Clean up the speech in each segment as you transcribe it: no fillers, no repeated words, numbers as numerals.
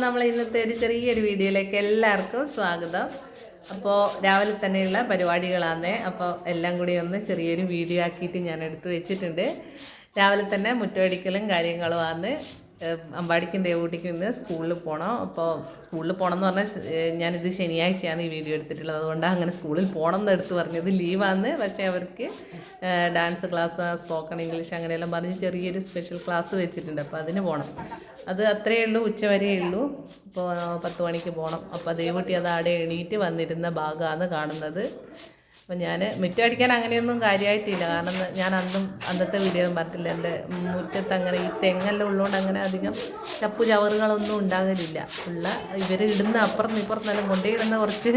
നമ്മൾ ഇന്നത്തെ ഒരു ചെറിയൊരു വീഡിയോയിലേക്ക് എല്ലാവർക്കും സ്വാഗതം. അപ്പോൾ രാവിലെ തന്നെയുള്ള പരിപാടികളാണ്. അപ്പോൾ എല്ലാം കൂടി ഒന്ന് ചെറിയൊരു വീഡിയോ ആക്കിയിട്ട് ഞാൻ എടുത്ത് വെച്ചിട്ടുണ്ട്. രാവിലെ തന്നെ മുറ്റമടിക്കലും കാര്യങ്ങളുമാണ്. അമ്പാടിക്കും ദേവൂട്ടിക്കും ഇന്ന് സ്കൂളിൽ പോകണം. അപ്പോൾ സ്കൂളിൽ പോകണം എന്ന് പറഞ്ഞാൽ ഞാനിത് ശനിയാഴ്ചയാണ് ഈ വീഡിയോ എടുത്തിട്ടുള്ളത്. അതുകൊണ്ടാണ് അങ്ങനെ സ്കൂളിൽ പോകണം എന്ന് എടുത്ത് പറഞ്ഞത്. ലീവാണ്, പക്ഷേ അവർക്ക് ഡാൻസ് ക്ലാസ്, സ്പോക്കൺ ഇംഗ്ലീഷ് അങ്ങനെയെല്ലാം പറഞ്ഞ് ചെറിയൊരു സ്പെഷ്യൽ ക്ലാസ് വെച്ചിട്ടുണ്ട്. അപ്പോൾ അതിന് പോകണം. അത് അത്രയേ ഉള്ളൂ, ഉച്ചവരെയേ ഉള്ളൂ. ഇപ്പോൾ 10 മണിക്ക് പോകണം. അപ്പോൾ ദേവൂട്ടി അത് ആടെ എണീറ്റ് വന്നിരുന്ന ഭാഗമാണ് കാണുന്നത്. അപ്പം ഞാൻ മുറ്റമടിക്കാൻ അങ്ങനെയൊന്നും കാര്യമായിട്ടില്ല. കാരണം ഞാൻ അന്നത്തെ വീഡിയോ പറഞ്ഞിട്ടില്ല. എൻ്റെ മുറ്റത്ത് അങ്ങനെ ഈ തെങ്ങെല്ലാം ഉള്ളതുകൊണ്ട് അങ്ങനെ അധികം ചപ്പു ചവറുകളൊന്നും ഉണ്ടാകലില്ല. ഉള്ള ഇവർ ഇടുന്ന അപ്പുറത്ത് ഇപ്പുറത്തെല്ലാം കൊണ്ടുപോയിടുന്ന കുറച്ച്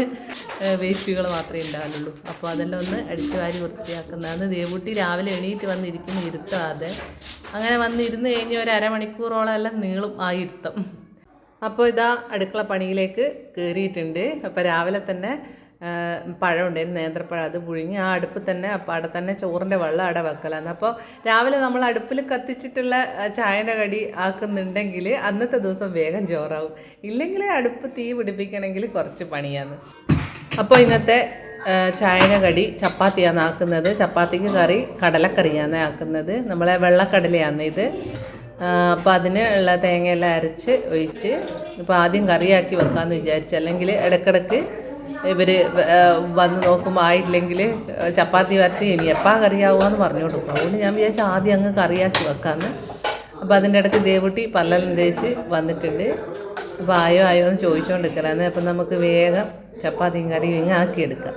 വേസ്റ്റുകൾ മാത്രമേ ഉണ്ടാകലുള്ളൂ. അപ്പോൾ അതെല്ലാം ഒന്ന് അടിച്ചു വാരി വൃത്തിയാക്കുന്നതാണ്. ദേവൂട്ടി രാവിലെ എണീറ്റ് വന്നിരിക്കുന്ന ഇരുത്താതെ അങ്ങനെ വന്നിരുന്ന് കഴിഞ്ഞ് ഒരു അരമണിക്കൂറോളം എല്ലാം നീളും ആ ഇരുത്തം. അപ്പോൾ ഇതാ അടുക്കള പണിയിലേക്ക് കയറിയിട്ടുണ്ട്. അപ്പോൾ രാവിലെ തന്നെ പഴം ഉണ്ടായിരുന്നു, നേന്ത്രപ്പഴം. അത് പുഴുങ്ങി ആ അടുപ്പിൽ തന്നെ, അപ്പോൾ അവിടെ തന്നെ ചോറിൻ്റെ വെള്ളം അവിടെ വെക്കലാണ്. അപ്പോൾ രാവിലെ നമ്മൾ അടുപ്പിൽ കത്തിച്ചിട്ടുള്ള ചായൻ്റെ കടി ആക്കുന്നുണ്ടെങ്കിൽ അന്നത്തെ ദിവസം വേഗം ചോറാവും. ഇല്ലെങ്കിൽ അടുപ്പ് തീ പിടിപ്പിക്കണമെങ്കിൽ കുറച്ച് പണിയാണ്. അപ്പോൾ ഇന്നത്തെ ചായൻ്റെ കടി ചപ്പാത്തിയാണ് ആക്കുന്നത്. ചപ്പാത്തിക്ക് കറി കടലക്കറിയാണ് ആക്കുന്നത്. നമ്മളെ വെള്ളക്കടലയാണ് ഇത്. അപ്പോൾ അതിന് ഉള്ള തേങ്ങയെല്ലാം അരച്ച് ഒഴിച്ച് ഇപ്പോൾ ആദ്യം കറിയാക്കി വെക്കാമെന്ന് വിചാരിച്ചു. അല്ലെങ്കിൽ ഇടയ്ക്കിടയ്ക്ക് ഇവർ വന്ന് നോക്കുമ്പോൾ ആയില്ലെങ്കിൽ ചപ്പാത്തി വരത്തി ഇനി എപ്പോൾ കറിയാവുകയെന്ന് പറഞ്ഞു കൊടുക്കും. അതുകൊണ്ട് ഞാൻ വിചാരിച്ചു ആദ്യം അങ്ങ് കറിയാക്കി വെക്കാമെന്ന്. അപ്പോൾ അതിൻ്റെ ഇടയ്ക്ക് ദേവൂട്ടി പല്ലെല്ലാം തേച്ച് വന്നിട്ടുണ്ട്. അപ്പോൾ ആയോ എന്ന് ചോദിച്ചുകൊണ്ടിരിക്കലാന്ന്. അപ്പം നമുക്ക് വേഗം ചപ്പാത്തിയും കറിയും ഇങ്ങനെ ആക്കിയെടുക്കാം.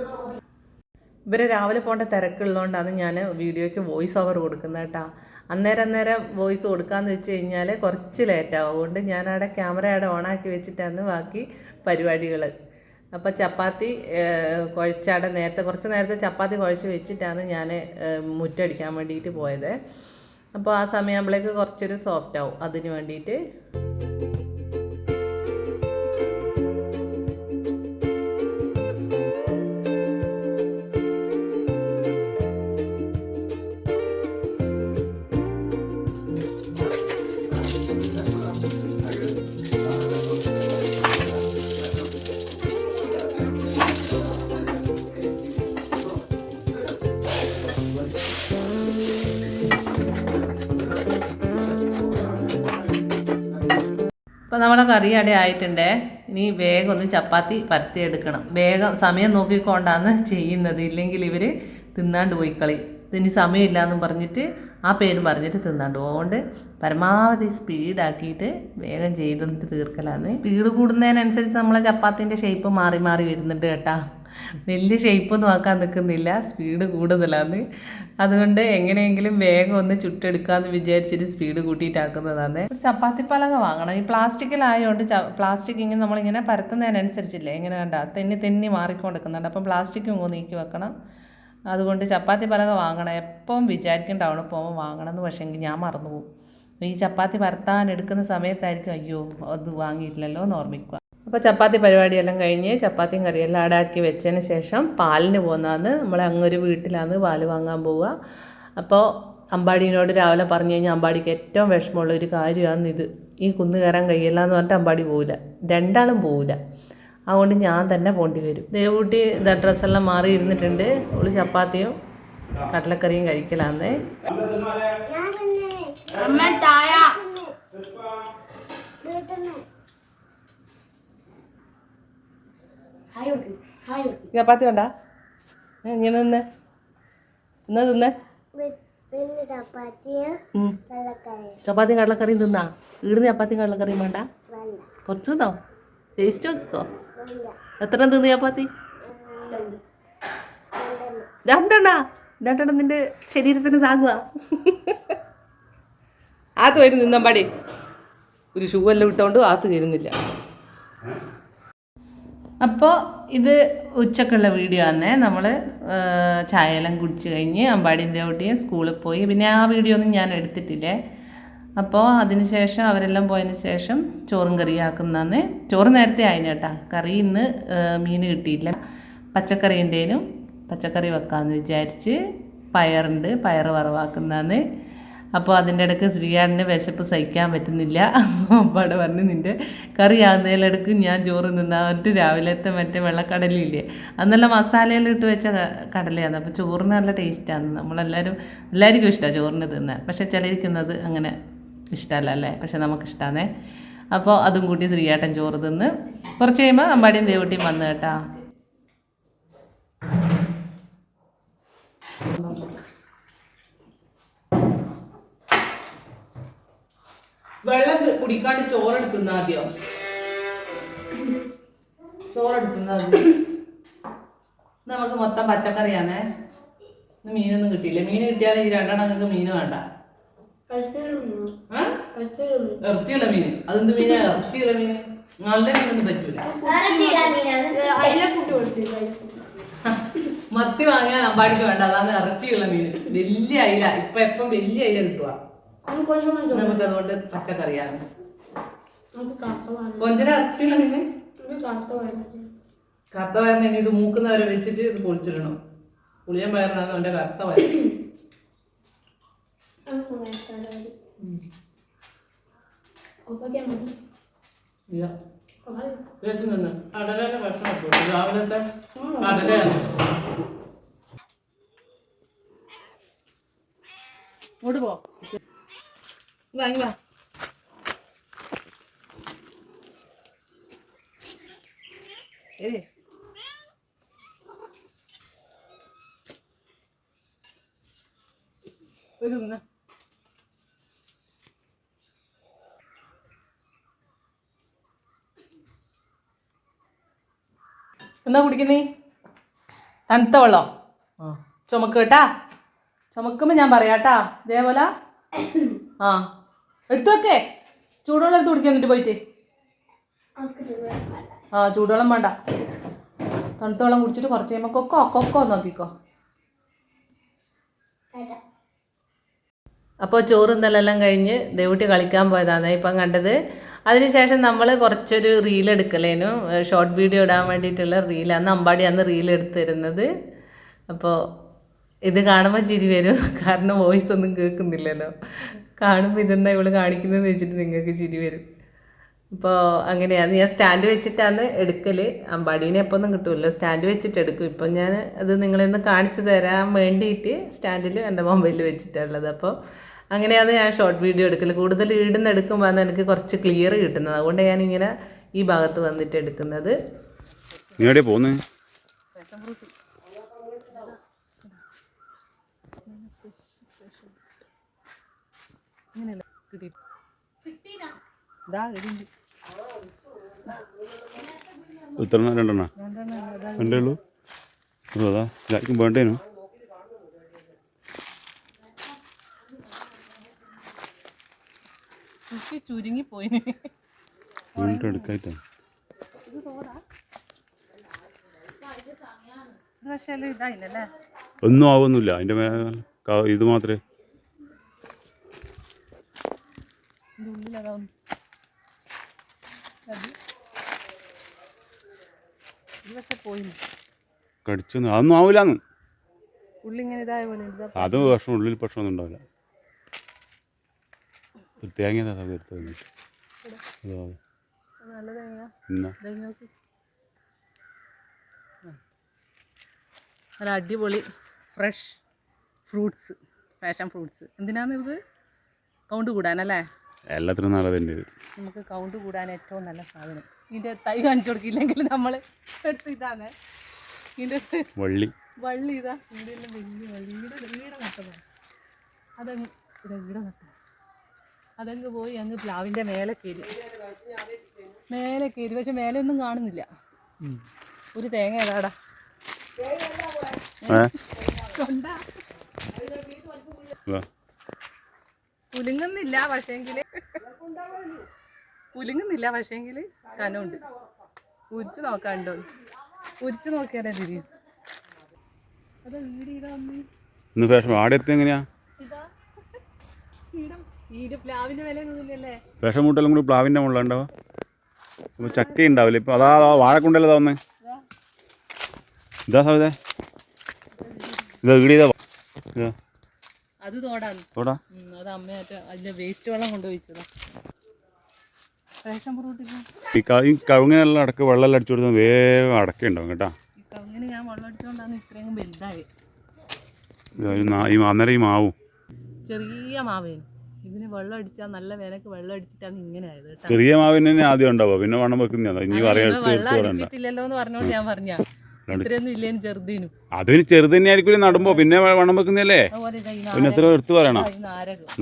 ഇവരെ രാവിലെ പോകേണ്ട തിരക്കുള്ളതുകൊണ്ടാണ് ഞാൻ വീഡിയോയ്ക്ക് വോയിസ് ഓവർ കൊടുക്കുന്നത് കേട്ടോ. അന്നേരം വോയിസ് കൊടുക്കാമെന്ന് വെച്ച് കഴിഞ്ഞാൽ കുറച്ച് ലേറ്റാവും. അതുകൊണ്ട് ഞാനവിടെ ക്യാമറ അവിടെ ഓണാക്കി വെച്ചിട്ടാണ് ബാക്കി പരിപാടികൾ. അപ്പോൾ ചപ്പാത്തി കുഴച്ചാടെ കുറച്ച് നേരത്തെ ചപ്പാത്തി കുഴച്ച് വെച്ചിട്ടാണ് ഞാൻ മുറ്റടിക്കാൻ വേണ്ടിയിട്ട് പോയത്. അപ്പോൾ ആ സമയമാകുമ്പോഴേക്ക് കുറച്ചൊരു സോഫ്റ്റ് ആവും. അതിന് വേണ്ടിയിട്ട് അപ്പോൾ നമ്മളെ കറി അവിടെ ആയിട്ടുണ്ടേ. ഇനി വേഗം ഒന്ന് ചപ്പാത്തി പരത്തിയെടുക്കണം. വേഗം സമയം നോക്കിക്കൊണ്ടാണ് ചെയ്യുന്നത്. ഇല്ലെങ്കിൽ ഇവർ തിന്നാണ്ട് പോയി കളി. ഇനി സമയമില്ലയെന്നും പറഞ്ഞിട്ട് ആ പേരും പറഞ്ഞിട്ട് തിന്നാണ്ട് പോകും. അതുകൊണ്ട് പരമാവധി സ്പീഡാക്കിയിട്ട് വേഗം ചെയ്തൊന്ന് തീർക്കലാണ്. സ്പീഡ് കൂടുന്നതിനനുസരിച്ച് നമ്മളെ ചപ്പാത്തിൻ്റെ ഷേപ്പ് മാറി മാറി വരുന്നുണ്ട് കേട്ടോ. വലിയ ഷേപ്പൊന്നും ആക്കാൻ നിൽക്കുന്നില്ല, സ്പീഡ് കൂടുതലാണ്. അതുകൊണ്ട് എങ്ങനെയെങ്കിലും വേഗം ഒന്ന് ചുട്ടെടുക്കാമെന്ന് വിചാരിച്ചിട്ട് സ്പീഡ് കൂട്ടിയിട്ടാക്കുന്നതാണ്. ഒരു ചപ്പാത്തി പലക വാങ്ങണം. ഈ പ്ലാസ്റ്റിക്കിലായതുകൊണ്ട് പ്ലാസ്റ്റിക് ഇങ്ങനെ നമ്മളിങ്ങനെ പരത്തുന്നതിനനുസരിച്ചില്ലേ ഇങ്ങനെ കണ്ട തെന്നി മാറിക്കൊണ്ടിരിക്കുന്നുണ്ട്. അപ്പം പ്ലാസ്റ്റിക്കും നീക്കി വെക്കണം. അതുകൊണ്ട് ചപ്പാത്തി പലക വാങ്ങണം. എപ്പം വിചാരിക്കും ടൗണിൽ പോകുമ്പോൾ വാങ്ങണമെന്ന്. പക്ഷേങ്കിൽ ഞാൻ മറന്നു പോകും. ഈ ചപ്പാത്തി പരത്താൻ എടുക്കുന്ന സമയത്തായിരിക്കും അയ്യോ അത് വാങ്ങിയിട്ടില്ലല്ലോ എന്ന് ഓർമ്മിക്കുക. അപ്പോൾ ചപ്പാത്തി പരിപാടിയെല്ലാം കഴിഞ്ഞ് ചപ്പാത്തിയും കറിയെല്ലാം ആടാക്കി വെച്ചതിന് ശേഷം പാലിന് പോകുന്നതാണ്. നമ്മളെ അങ്ങൊരു വീട്ടിലാണ് പാല് വാങ്ങാൻ പോവുക. അപ്പോൾ അമ്പാടിനോട് രാവിലെ പറഞ്ഞു കഴിഞ്ഞാൽ അമ്പാടിക്ക് ഏറ്റവും വിഷമമുള്ള ഒരു കാര്യമാണ് ഇത്. ഈ കുന്ന് കയറാൻ കഴിയില്ല എന്ന് പറഞ്ഞിട്ട് അമ്പാടി പോവില്ല, രണ്ടാളും പോവില്ല. അതുകൊണ്ട് ഞാൻ തന്നെ പോണ്ടി വരും. ദേവൂട്ടി ഇതാ ഡ്രസ്സെല്ലാം മാറി ഇരുന്നിട്ടുണ്ട്. അവള് ചപ്പാത്തിയും കടലക്കറിയും കഴിക്കലാന്നേ. ചപ്പാത്തി വേണ്ട, ഇങ്ങനെ തിന്നേ തിന്നേ. ചപ്പാത്തിയും കടലക്കറിയും തിന്നാ. ഈടുന്ന് ചപ്പാത്തിയും കടലക്കറിയും വേണ്ട, കുറച്ച് തിന്നോ, ടേസ്റ്റ് നോക്കോ. എത്ര തിന്ന് ചപ്പാത്തി? രണ്ടെണ്ണം നിന്റെ ശരീരത്തിന് താങ്ങുക. ആത്ത് വരും നിന്നമ്പാടി. ഒരു ഷൂ എല്ലാം ഇട്ടുകൊണ്ട് ആത്ത് കയറുന്നില്ല. അപ്പോൾ ഇത് ഉച്ചക്കുള്ള വീഡിയോ ആണ്. നമ്മൾ ചായയെല്ലാം കുടിച്ച് കഴിഞ്ഞ് അമ്പാടിയും ദേവൂട്ടിയും സ്കൂളിൽ പോയി. പിന്നെ ആ വീഡിയോ ഒന്നും ഞാൻ എടുത്തിട്ടില്ലേ. അപ്പോൾ അതിന് ശേഷം അവരെല്ലാം പോയതിന് ശേഷം ചോറും കറി ആക്കുന്നതാണ്. ചോറ് നേരത്തെ ആയിന് കേട്ടോ. കറി ഇന്ന് മീൻ കിട്ടിയില്ല. പച്ചക്കറി ഉണ്ടേനും പച്ചക്കറി വെക്കാമെന്ന് വിചാരിച്ച് പയറുണ്ട്, പയർ വറവാക്കുന്നതാണ്. അപ്പോൾ അതിൻ്റെ ഇടയ്ക്ക് ശ്രീയാടിന് വിശപ്പ് സഹിക്കാൻ പറ്റുന്നില്ല. അപ്പോൾ അവിടെ പറഞ്ഞ് നിൻ്റെ കറി ആകുന്നതിലിടക്ക് ഞാൻ ചോറ് നിന്നിട്ട് രാവിലത്തെ മറ്റേ വെള്ളക്കടലില്ലേ അന്നെല്ലാം മസാലയിലിട്ട് വെച്ച കടലയാണ്. അപ്പോൾ ചോറിന് നല്ല ടേസ്റ്റാണ്. എല്ലാവർക്കും ഇഷ്ടമാണ് ചോറിന് തിന്നാൻ. പക്ഷേ ചിലരിക്കുന്നത് അങ്ങനെ ഇഷ്ടമല്ല അല്ലേ, പക്ഷെ നമുക്കിഷ്ടമാണേ. അപ്പോൾ അതും കൂട്ടി ശ്രീയാട്ടൻ ചോറ് തിന്ന് കുറച്ച് കഴിയുമ്പോൾ അമ്പാടിയും ദേവട്ടിയും വന്നു കേട്ടാ. വെള്ളം കുടിക്കാണ്ട് ചോറെടുക്കുന്ന ആദ്യം നമുക്ക് മൊത്തം പച്ചക്കറിയാണേ. മീനൊന്നും കിട്ടിയില്ല. മീൻ കിട്ടിയാൽ ഈ രണ്ടെണ്ണം നിങ്ങൾക്ക് മീൻ വേണ്ട. ഇറച്ചിയുള്ള മീൻ. അതെന്ത് മീനാ? ഇറച്ചിയുള്ള മീൻ. നല്ല മീനൊന്നും പറ്റൂല. മത്തി വാങ്ങിയാൽ അമ്പാടിക്ക് വേണ്ട. അതാണ് ഇറച്ചിയുള്ള മീൻ. വലിയ അയില. ഇപ്പൊ എപ്പം വലിയ അയില കിട്ടുക. നമുക്ക് അതുകൊണ്ട് പച്ചക്കറിയാണ്. കൊഞ്ചന ഇറച്ചിയുള്ള മീന് കറുത്ത വയറിന് ഇനി ഇത് മൂക്കുന്നവരെ വെച്ചിട്ട് ഇത് പൊളിച്ചിടണം. പുളിയൻ വയറിനാണ് അവന്റെ കറുത്ത വയർ. കടലയുടെ ഭക്ഷണം രാവിലത്തെ കടലയാണ്. ഇങ്ങോട്ട് പോ, വാങ്ങി വാ. എന്നാ കുടിക്കുന്നേ? തണുത്ത വെള്ളം. ചുമക്ക് കേട്ടാ. ചുമക്കുമ്പോ ഞാൻ പറയാട്ടാ. ഇതേപോലെ എടുത്തു വെക്കേ. ചൂടുവെള്ളം എടുത്ത് കുടിക്കാൻ എന്നിട്ട് പോയിട്ട്. ചൂടുവെള്ളം വേണ്ട. തണുത്ത വെള്ളം കുടിച്ചിട്ട് കുറച്ച് കഴിയുമ്പോൾ കൊക്കോ നോക്കിക്കോ. അപ്പോൾ ചോറും ഇന്നെല്ലാം കഴിഞ്ഞ് ദേവുട്ടി കളിക്കാൻ പോയതാണ് ഇപ്പം കണ്ടത്. അതിനുശേഷം നമ്മൾ കുറച്ചൊരു റീൽ എടുക്കലേനു, ഷോർട്ട് വീഡിയോ ഇടാൻ വേണ്ടിയിട്ടുള്ള റീലാണ്. അമ്പാടി അന്ന് റീൽ എടുത്ത് തരുന്നത്. അപ്പോൾ ഇത് കാണുമ്പോൾ ചിരി വരും, കാരണം വോയിസ് ഒന്നും കേൾക്കുന്നില്ലല്ലോ. കാണുമ്പോൾ ഇതെന്താ ഇവള് കാണിക്കുന്നതെന്ന് വെച്ചിട്ട് നിങ്ങൾക്ക് ചിരി വരും. അപ്പോൾ അങ്ങനെയാണ്. ഞാൻ സ്റ്റാൻഡ് വെച്ചിട്ടാണ് എടുക്കൽ. അമ്പാടീനെ എപ്പോൾ ഒന്നും കിട്ടുമല്ലോ, സ്റ്റാൻഡ് വെച്ചിട്ട് എടുക്കും. ഇപ്പം ഞാൻ അത് നിങ്ങളെന്ന് കാണിച്ചു തരാൻ വേണ്ടിയിട്ട് സ്റ്റാൻഡിൽ എൻ്റെ മൊബൈലിൽ വെച്ചിട്ടുള്ളത്. അപ്പോൾ അങ്ങനെയാണ് ഞാൻ ഷോർട്ട് വീഡിയോ എടുക്കൽ. കൂടുതൽ എടുക്കുമ്പോൾ എനിക്ക് കുറച്ച് ക്ലിയർ കിട്ടുന്നത്. അതുകൊണ്ട് ഞാനിങ്ങനെ ഈ ഭാഗത്ത് വന്നിട്ട് എടുക്കുന്നത്. വേണ്ടേനു ചുരുങ്ങിപ്പോയി. ഒന്നും ആവുന്നില്ല. അതിന്റെ ഇത് മാത്രമേ കടിച്ചു. അതൊന്നും ആവില്ലാന്ന്. അത് പ്രശ്നം ഉള്ളിൽ പ്രശ്നമൊന്നും ഉണ്ടാവില്ല. തേങ്ങ നല്ല അടിപൊളി ഫ്രഷ് ഫ്രൂട്ട്സ്, പാഷൻ ഫ്രൂട്ട്സ്. എന്തിനാണ് ഇത്? കൗണ്ട് കൂടാനല്ലേ? എല്ലാത്തിനും നല്ലതന്നെ. നമുക്ക് കൗണ്ട് കൂടാൻ ഏറ്റവും നല്ല സാധനം. ഇതിൻ്റെ തൈ കാണിച്ചു കൊടുക്കില്ലെങ്കിൽ നമ്മൾ എടുത്ത് ഇതാണ് ഇതിൻ്റെ വള്ളി ഇതാ. ഇവിടെ എല്ലാം വലിയ വള്ളി. ഈടെ നട്ടതാണ്. അതങ്ങ് ഈടെ നട്ടത്. അതങ്ങ് പോയി അങ്ങ് പ്ലാവിൻ്റെ മേലെ കയറി. പക്ഷെ മേലെ ഒന്നും കാണുന്നില്ല. ഒരു തേങ്ങ ഏതാടാ കുലുങ്ങുന്നില്ല. പക്ഷേങ്കിൽ കനമുണ്ട്. ഉരിച്ച് നോക്കാണ്ടോ? ഉരിച്ച് നോക്കിയാലേ തിരിയും. അതാ വീട് എങ്ങനെയാ പ്ലാവിന്റെ വില ഒന്നുമില്ലല്ലേ? വിഷം മുട്ടെല്ലാം കൂടി പ്ലാവിന്റെ മുകളിലുണ്ടാവുക. ചക്ക ഉണ്ടാവില്ല ഇപ്പൊ. അതാ വാഴക്കുണ്ടല്ലോ തോന്നേ. ഇതാ സവിത, ഇതാ വീട്. ഇതാ അത് തോടാന്ന്. തോടാ? അത് അമ്മയായിട്ട് അതിന്റെ വേസ്റ്റ് വെള്ളം കൊണ്ടുപോയിച്ചതാ. റേഷൻ ഫ്രൂട്ടിൽ ഈ കവുങ്ങിനെല്ലാം അടക്ക് വെള്ളം അടിച്ചു കൊടുത്താൽ വേഗം അടക്കുണ്ടാവും കേട്ടോ. ഈ കവുങ്ങിന് ഞാൻ വെള്ളം അടിച്ചുകൊണ്ടാണ് ഇത്രയും വലുതായി. അന്നേരം ഈ മാവും ചെറിയ മാവേന് ഇതിന് വെള്ളം അടിച്ചാൽ നല്ല വേനക്ക് വെള്ളം അടിച്ചിട്ടാണ് ഇങ്ങനെ ആയത് കേട്ടോ. ചെറിയ മാവിന് തന്നെ ആദ്യം ഉണ്ടാവുക, പിന്നെ വണ്ണം വെക്കുന്ന ഇനി വെള്ളം അടിച്ചിട്ടില്ലല്ലോ എന്ന് പറഞ്ഞോണ്ട് ഞാൻ പറഞ്ഞ ഇത്രയൊന്നും ഇല്ലേനും ചെറുതിനും. അതിന് ചെറുത് തന്നെ ആയിരിക്കും നടുമ്പോ, പിന്നെ വണ്ണം വെക്കുന്നല്ലേ. പിന്നെ എത്ര എടുത്ത് പറയണം.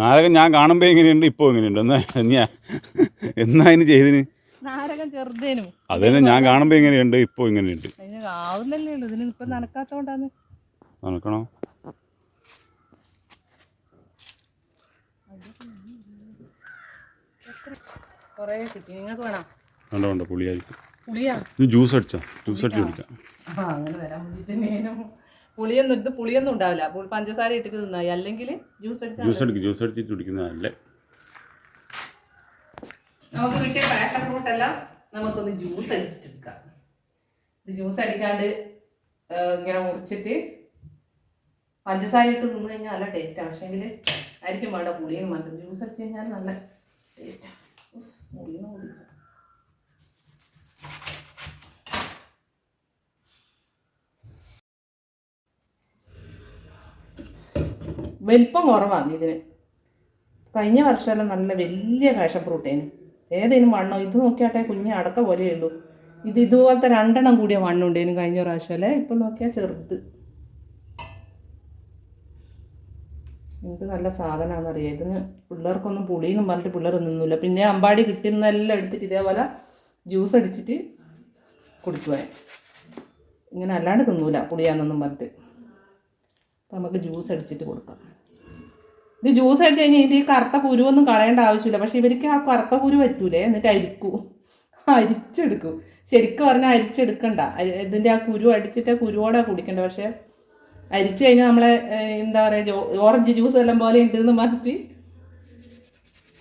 നാരകം ഞാൻ കാണുമ്പോ എങ്ങനെയുണ്ട്, ഇപ്പൊ എങ്ങനെയുണ്ട് എന്നാ അതിന് ചെയ്തിന് നാരകം ചെറുതേനും. അത് തന്നെ ഞാൻ കാണുമ്പോ എങ്ങനെയുണ്ട്, ഇപ്പൊ ഇങ്ങനെയുണ്ട്. ആവുന്നല്ലേ ഉള്ളു, ഇതിന് ഇപ്പൊ നനക്കാത്തോണ്ടാന്ന്. നനക്കണോ? കൊറേ കിട്ടി. നിങ്ങൾക്ക് വേണം? വേണ്ട വേണ്ട, പുളിയായിരിക്കും. പുളിയാ? ജ്യൂസ് അടിച്ചാ, ജ്യൂസ് അടിച്ച് കുടിക്കാം. അങ്ങനെ വരാൻ വേണ്ടിട്ട് പുളിയൊന്നും എടുത്ത് പുളിയൊന്നും ഉണ്ടാവില്ല. പഞ്ചസാര ഇട്ടിട്ട് തിന്നായി, അല്ലെങ്കിൽ ജ്യൂസ് അടിച്ച് കുടിക്കുന്നതല്ലേ. നമുക്ക് കിട്ടിയ പാഷൻ ഫ്രൂട്ടെല്ലാം നമുക്കൊന്ന് ജ്യൂസ് അടിച്ചിട്ടെടുക്കാം. ഇത് ജ്യൂസ് അടിക്കാണ്ട് ഇങ്ങനെ മുറിച്ചിട്ട് പഞ്ചസാര ഇട്ട് തിന്നു കഴിഞ്ഞാൽ നല്ല ടേസ്റ്റാണ്. പക്ഷേങ്കിൽ ആയിരിക്കും വേണ്ട പുളിയെന്ന് മാത്രം. ജ്യൂസ് അടിച്ച് കഴിഞ്ഞാൽ നല്ല ടേസ്റ്റാണ്. മുറിയുന്ന കൂടി വലിപ്പം കുറവാണ് ഇതിന്. കഴിഞ്ഞ വർഷമെല്ലാം നല്ല വലിയ പാഷൻ ഫ്രൂട്ടേന്. ഏതേനും വണ്ണം ഇത് നോക്കിയാട്ടെ കുഞ്ഞ് അടക്ക പോലെയേ ഉള്ളൂ. ഇത് ഇതുപോലത്തെ 2 എണ്ണം കൂടിയ വണ്ണുണ്ടേനും കഴിഞ്ഞ പ്രാവശ്യം അല്ലേ. ഇപ്പം നോക്കിയാൽ ചെറുത്. എന്ത് നല്ല സാധനമാണെന്നറിയാം. ഇതിന് പിള്ളേർക്കൊന്നും പുളിയെന്നും പറഞ്ഞിട്ട് പിള്ളേർ നിന്നില്ല. പിന്നെ അമ്പാടി കിട്ടുന്നതെല്ലാം എടുത്തിട്ട് ഇതേപോലെ ജ്യൂസ് അടിച്ചിട്ട് കുടിക്കുവാൻ. ഇങ്ങനെ അല്ലാണ്ട് തിന്നൂല പുളിയാണെന്നൊന്നും പറഞ്ഞിട്ട്. അപ്പം നമുക്ക് ജ്യൂസ് അടിച്ചിട്ട് കൊടുക്കാം. ഇത് ജ്യൂസ് അടിച്ച് കഴിഞ്ഞാൽ ഇത് ഈ കറുത്ത കുരുവൊന്നും കളയേണ്ട ആവശ്യമില്ല. പക്ഷേ ഇവർക്ക് ആ കറുത്ത കുരു പറ്റൂലേ, എന്നിട്ട് അരിച്ചെടുക്കും. ശരിക്കും പറഞ്ഞാൽ അരിച്ചെടുക്കണ്ട. ഇതിൻ്റെ ആ കുരു അടിച്ചിട്ട് കുരുവോടെ കുടിക്കണ്ട. പക്ഷേ അരിച്ചു കഴിഞ്ഞാൽ നമ്മളെ എന്താ പറയുക, ഓറഞ്ച് ജ്യൂസ് എല്ലാം പോലെ ഉണ്ടെന്ന് പറഞ്ഞിട്ട്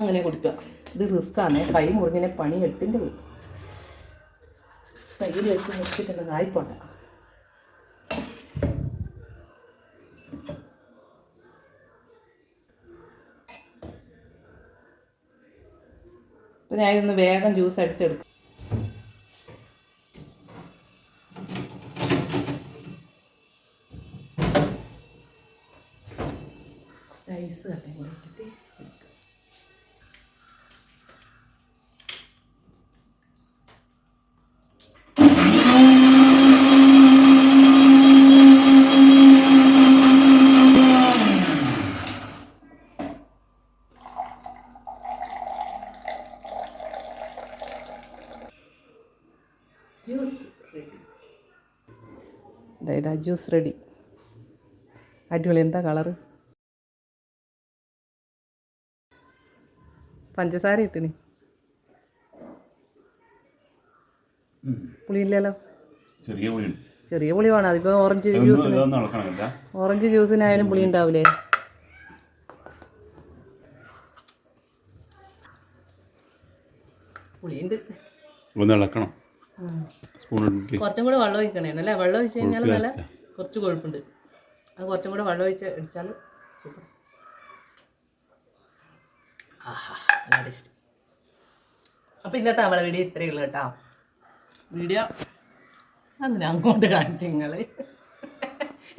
അങ്ങനെ കുടിക്കുക. ഇത് റിസ്ക്കാണ്. കൈ മുറിഞ്ഞിനെ പണി 8ൻ്റെ വീട്. കയ്യിൽ വെച്ച് മുറിച്ചിട്ടുണ്ടെങ്കിൽ ആയിപ്പോട്ടെ. അപ്പം ഞാൻ ഇതൊന്ന് വേഗം ജ്യൂസ് അടിച്ചെടുക്കും. ഐസ് കട്ടയും കൂടെ ഇട്ടിട്ട് ജ്യൂസ് റെഡി. ഇതാ ജ്യൂസ് റെഡി. അടിപൊളി. എന്താ കളറ്? പഞ്ചസാര ഇട്ടിന്. പുളിയില്ലല്ലോ. ചെറിയ പുളി വേണം. അതിപ്പോൾ ഓറഞ്ച് ജ്യൂസിനായാലും പുളി ഉണ്ടാവില്ലേ. പുളിയുണ്ട്. കുറച്ചും കൂടെ വെള്ളം ഒഴിക്കണേ. അല്ലേ, വെള്ളം ഒഴിച്ച് കഴിഞ്ഞാൽ നല്ല കുറച്ച് കൊഴുപ്പുണ്ട്. അത് കുറച്ചും കൂടെ വെള്ളം ഒഴിച്ച് അടിച്ചാൽ സൂപ്പർ. നല്ല ടേസ്റ്റ്. അപ്പോൾ ഇന്നത്തെ നമ്മളെ വീഡിയോ ഇത്രയേ ഉള്ളൂ കേട്ടോ. വീഡിയോ അങ്ങനെ അങ്ങോട്ട് കാണിച്ചു നിങ്ങൾ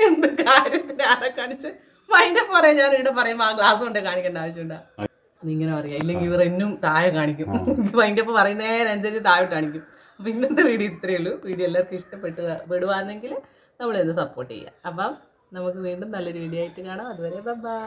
എന്ത് കാര്യത്തിന് ആരെ കാണിച്ച് അതിൻ്റെ പറയാൻ ഞാൻ ഇവിടെ പറയുമ്പോൾ ആ ഗ്ലാസ് കൊണ്ട് കാണിക്കേണ്ട ആവശ്യമുണ്ടോ? അതിങ്ങനെ പറയാം. ഇല്ലെങ്കിൽ ഇവർ എന്നും താഴെ കാണിക്കും. അതിൻ്റെ ഒപ്പം പറയുന്നതിനനുസരിച്ച് താഴെ കാണിക്കും. അപ്പോൾ ഇന്നത്തെ വീഡിയോ ഇത്രയേ ഉള്ളൂ. വീഡിയോ എല്ലാവർക്കും പെടുവാണെങ്കിൽ നമ്മളിത് സപ്പോർട്ട് ചെയ്യുക. അപ്പം നമുക്ക് വീണ്ടും നല്ലൊരു വീഡിയോ ആയിട്ട് കാണാം. അതുവരെ ബൈ.